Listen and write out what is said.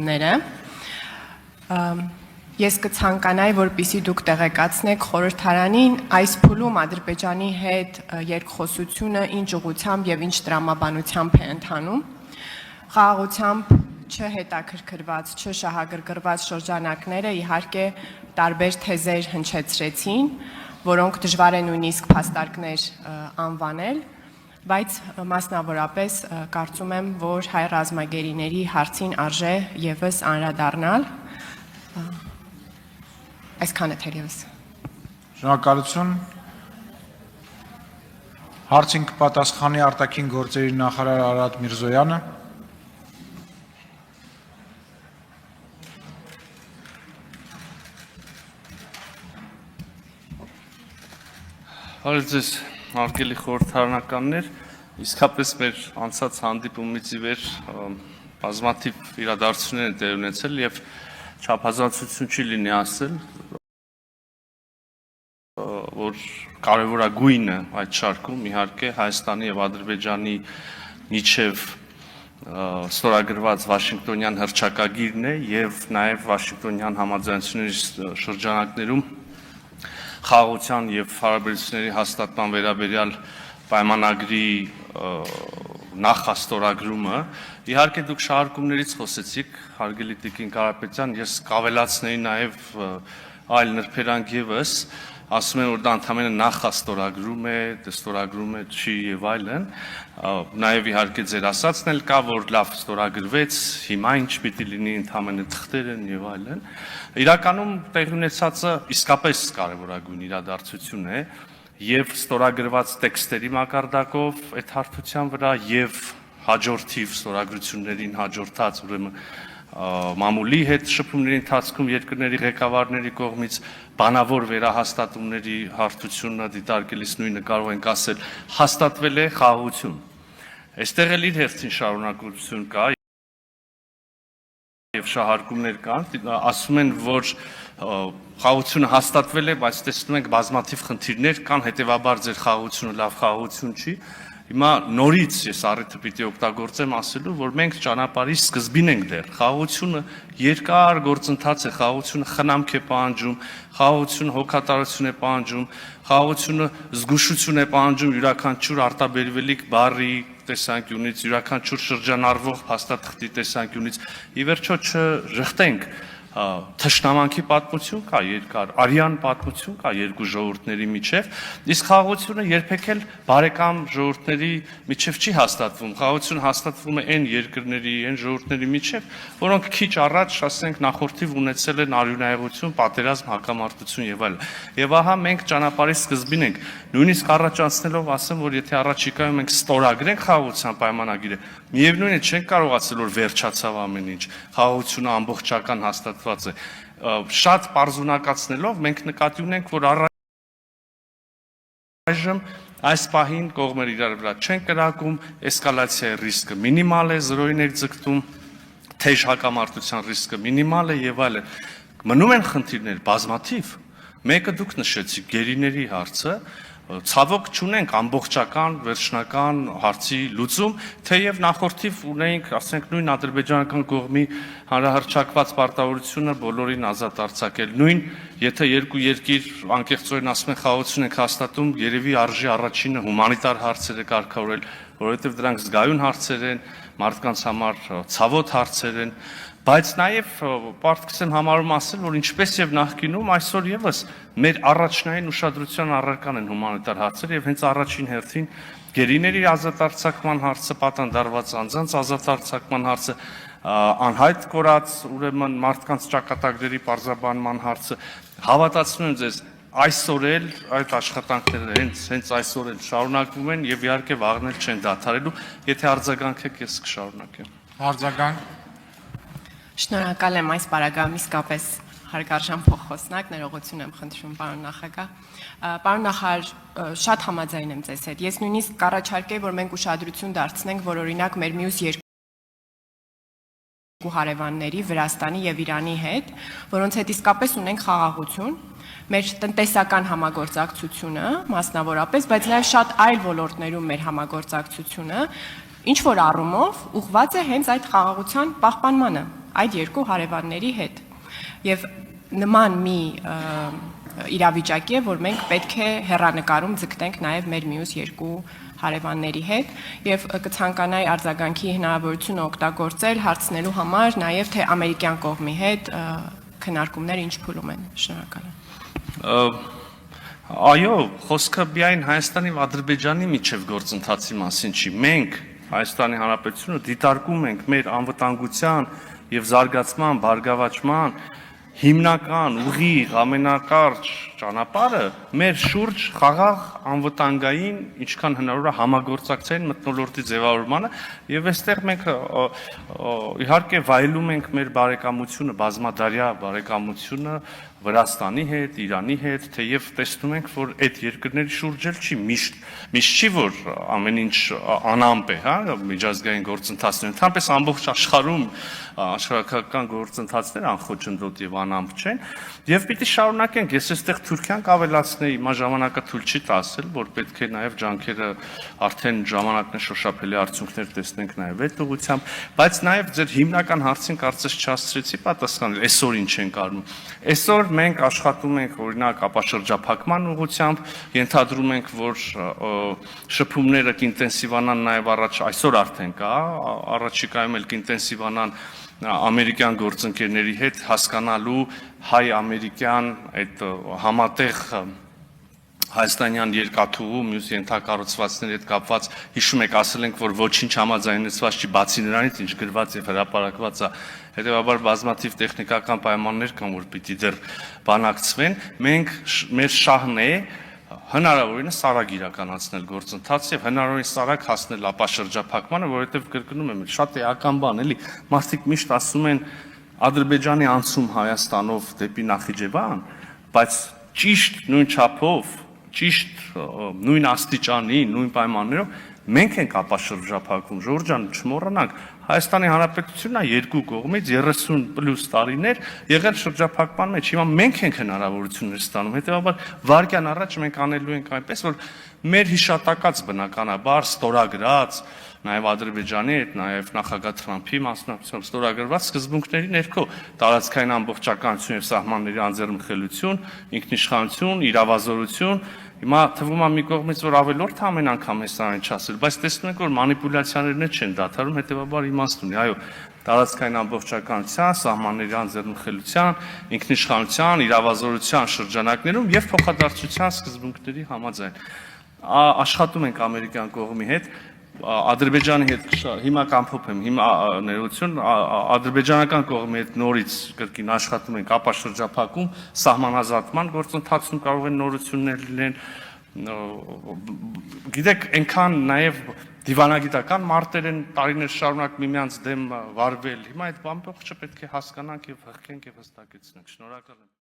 լսումները։ Ես կցանկանայի, որպեսզի դուք տեղեկացնեք խորհրդարանին այս փուլում Ադրբեջանի հետ երկխոսությունը ինչ ուղղությամբ եւ ինչ տրամաբանությամբ է ընթանում։ Խաղաղությամբ չհետաքրքրված, չշահագրգռված շրջանակները իհարկե տարբեր թեզեր հնչեցրեցին, որոնք դժվար է նույնիսկ փաստարկներ անվանել, բայց մասնավորապես կարծում եմ, որ հայ ռազմագերիների հարցին արժե եւս անդրադառնալ։ Այսքանը թերևս։ Շնորհակալություն։ Հարցին կպատասխանի արտաքին գործերի նախարար Արադ Միրզոյանը։ Բարև ձեզ, հարգելի խորհրդարանականներ, իսկապես մեր անցած հանդիպումից ի վեր բազմաթիվ իրադարձություններ են տեղի ունեցել եւ չափազանցություն չի լինի ասել, որ կարևորագույնը այդ շարքում իհարկե Հայաստանի եւ Ադրբեջանի միջև ստորագրված Վաշինգտոնյան հռչակագիրն է եւ նաեւ Վաշինգտոնյան համաձայնությունների շրջանակներում խաղաղության եւ հարաբերությունների հաստատման վերաբերյալ պայմանագրի նախաստորագրումը։ Իհարկե դուք շահարկումներից խոսեցիք, հարգելի Տիկին Կարապետյան, ես կավելացնեի նաեւ այլ նրբերանգ եւս, ասում են, որ դա ընդհանրապես նախաստորագրում է, ստորագրում է չի եւ այլն, նաեւ իհարկե ձեր ասածն էլ կա, որ լավ ստորագրվեց, հիմա ինչ պիտի լինի, ընդհանրապես թղթեր են եւ այլն։ Իրականում տեղի ունեցածը իսկապես կարևորագույն իրադարձություն է եւ ստորագրված տեքստերի մակարդակով այդ հարթության վրա եւ հաջորդիվ ստորագրություններին հաջորդած ուրեմն մամուլի հետ շփումների ընթացքում երկրների ղեկավարների կողմից բանավոր վերահաստատումների հարթությունը դիտարկելիս նույնը կարող ենք ասել հաստատվել է խաղաղություն։ Այստեղ էլ իր հերթին շարունակություն կա եւ շահարկումներ կան, ասում են, որ խաղաղությունը հաստատվել է, բայց տեսնում ենք բազմաթիվ խնդիրներ կան, հետեւաբար ձեր խաղաղությունը լավ խաղաղություն չի։ Հիմա նորից ես առիթը պիտի օգտագործեմ ասելու, որ մենք ճանապարհի սկզբին ենք դեռ։ Խաղաղությունը երկար գործընթաց է, խաղաղությունը խնամք է պահանջում, խաղաղությունը հոգատարություն է պահանջում, խաղաղությունը զգուշություն է պահանջում յուրաքանչյուր արտաբերվելիք բառի տեսանկյունից, յուրաքանչյուր շրջանառվող փաստաթղթի տեսանկյունից։ Ի վերջո չժխտենք թշնամանքի պատմություն կա երկար, արյան պատմություն կա երկու ժողովուրդների միջև, իսկ խաղաղությունը երբեք էլ բարեկամ ժողովուրդների միջև չի հաստատվում։ Խաղաղությունը հաստատվում է այն երկրների, այն ժողովուրդների միջև, որոնք քիչ առաջ, ասենք, նախորդիվ ունեցել են արյունահեղություն, պատերազմ, հակամարտություն եւ այլն։ Եվ ահա մենք ճանապարհի սկզբին ենք, նույնիսկ առաջանցնելով ասեմ, որ եթե առաջիկայում մենք ստորագրենք խաղաղության պայմանագիրը, միևնույն է չենք կարող ասել, որ վերջացավ ամեն ինչ, խաղաղությունը ամբողջական հաստատված է։ Շատ պարզունակացնելով մենք նկատի ունենք, որ առայժմ այս պահին կողմերը իրար վրա չեն կրակում, էսկալացիայի ռիսկը մինիմալ է, զրոյին եք ձգտում, թեժ հակամարտության ռիսկը մինիմալ է եւ այլն։ Մնում են խնդիրներ բազմաթիվ։ Մեկը դուք նշեցիք գերիների հարցը, ցավոք չունենք ամբողջական վերջնական հարցի լուծում, թեև նախորդիվ ունեինք, ասենք, նույն ադրբեջանական կողմի հանրահռչակված պարտավորությունը բոլորին ազատ արձակել։ Նույն, եթե երկու երկիր անկեղծորեն ասում են խաղաղություն ենք հաստատում, երևի արժի առաջինը հումանիտար հարցերը կարգավորել, որովհետև դրանք զգայուն հարցեր են, մարդկանց համար ցավոտ հարցեր են, բայց նաև պարտքս եմ համարում ասել, որ ինչպես եւ նախկինում այսօր եւս մեր առաջնային ուշադրության առարկան են հումանիտար հարցերը եւ հենց առաջին հերթին գերիների ազատ արձակման հարցը, պատանդարված անձանց ազատ արձակման հարցը, անհայտ կորած ուրեմն մարդկանց ճակատագրերի պարզաբանման հարցը, հավատացնում եմ ձեզ, այսօր էլ այդ աշխատանքները հենց այսօր էլ շարունակվում են եւ իհարկե վաղն էլ չեն դադարելու, եթե արձագանքեք ես կշարունակեմ։ Արձագանք։ Շնորհակալ եմ այս պարագայում իսկապես հարգարժան փոխոսնակ, ներողություն եմ խնդրում պարոն նախագահ։ Պարոն նախարար, շատ համաձայն եմ ձեզ հետ։ Ես նույնիսկ կառաջարկեի, որ մենք ուշադրություն դարձնենք, որ օրինակ մեր մյուս երկու հարևանների, Վրաստանի եւ Իրանի հետ, որոնց հետ իսկապես ունենք խաղաղություն, մեր տնտեսական համագործակցությունը մասնավորապես, բայց նաեւ շատ այլ ոլորտներում մեր համագործակցությունը ինչ որ առումով ուղղված է հենց այդ խաղաղության պահպանմանը։ այդ երկու հարևանների հետ։ Եվ նման մի իրավիճակի է, որ մենք պետք է հեռանկարում ձգտենք նաև մեր մյուս երկու հարևանների հետ եւ կցանկանայի արձագանքի հնարավորությունը օգտագործել հարցնելու համար նաև թե ամերիկյան կողմի հետ քննարկումները ինչ փուլում են։ Շնորհակալ եմ։ Այո, խոսքը միայն Հայաստանի ու Ադրբեջանի միջև գործընթացի մասին չի։ Մենք Հայաստանի Հանրապետությունը դիտարկում ենք մեր անվտանգության եւ զարգացման, բարգավաճման հիմնական ուղիղ ամենակարճ ճանապարհը մեր շուրջ խաղաղ անվտանգային ինչքան հնարավոր է համագործակցային մթնոլորտի ձևավորմանը եւ այստեղ մենք իհարկե վայելում ենք մեր բարեկամությունը, բազմադարյա բարեկամությունը Վրաստանի հետ, Իրանի հետ, թեև տեսնում ենք, որ այդ երկրների շուրջ էլ չի միշտ չի որ ամեն ինչ անամպ է, հա, միջազգային գործընթացներ, ընդհանրապես ամբողջ աշխարհում աշխարհական գործընթացները անխոչնդոտ եւ անամպ չեն, եւ պիտի շարունակենք։ Ես այստեղ Թուրքիան կավելացնեի, հիմա ժամանակը թույլ չի տասել, որ պետք է նաեւ ջանքերը արդեն ժամանակն է շոշափելի արդյունքներ տեսնենք նաեւ այդ ուղղությամբ, բայց նաեւ ձեր հիմնական հարցին կարծես չհասցրեցի պատասխանել, այսօր ինչ ենք արում։ Այսօր մենք աշխատում ենք օրինակ ապաշրջափակման ուղղությամբ, ենթադրում ենք, որ շփումները կինտենսիվանան նաև այսօր արդեն կա, առաջիկայում էլ կինտենսիվանան ամերիկյան գործընկերների հետ հասկանալու հայ-ամերիկյան այդ համատեղ հայաստանյան երկաթուղու մյուս ենթակառուցվածքների հետ կապված հիշում եք ասել ենք որ ոչինչ համաձայնեցված չի բացի նրանից ինչ գրված եւ հրապարակված է հետեւաբար բազմաթիվ տեխնիկական պայմաններ կան որ պիտի դեռ բանակցվեն մենք մեր շահն է հնարավորինս արագ իրականացնել գործընթացը եւ հնարավորինս արագ հասնել ապաշրջափակմանը որովհետեւ կրկնում եմ շատ էական բան էլի մարդիկ միշտ ասում են Ադրբեջանի անցում Հայաստանով դեպի Նախիջևան բայց ճիշտ նույն չափով ճիշտ նույն աստիճանի, նույն պայմաններով մենք ենք ապաշրջափակում, Ժորժ ջան, չմոռանանք, Հայաստանի Հանրապետությունն է երկու կողմից 30+ տարիներ եղել շրջափակման մեջ, հիմա մենք ենք հնարավորություններ ստանում, հետեւաբար վարկյան առաջ մենք անելու ենք այնպես, որ մեր հիշատակած բնականաբար ստորագրած, նաև Ադրբեջանի հետ, նաև նախագահ Թրամփի մասնակցությամբ ստորագրված սկզբունքների ներքո տարածքային ամբողջականություն եւ սահմանների անձեռնմխելիություն, ինքնիշխանություն, իրավազորություն Հիմա թվում է մի կողմից որ ավելորդ ամեն անգամ էս այն չասել, բայց տեսնում եք որ մանիպուլյացիաներն չեն դադարում, հետեւաբար իմաստ ունի, այո, տարածքային ամբողջականության, սահմանների անձեռնմխելիության, ինքնիշխանության, իրավազորության շրջանակներում եւ փոխադարձության սկզբունքների համաձայն։ Աշխատում ենք ամերիկյան կողմի հետ, Ադրբեջանի հետ հիմա կամփոփեմ, հիմա ներողություն, ադրբեջանական կողմի հետ նորից կրկին աշխատում ենք ապաշրջափակում, սահմանազատման գործընթացում կարող են նորություններ լինել, գիտեք, այնքան նաև դիվանագիտական մարտեր են տարիներ շարունակ միմյանց դեմ վարվել, հիմա այդ ամբողջը պետք է հասկանանք եւ հղկենք եւ հստակեցնենք։ Շնորհակալ եմ։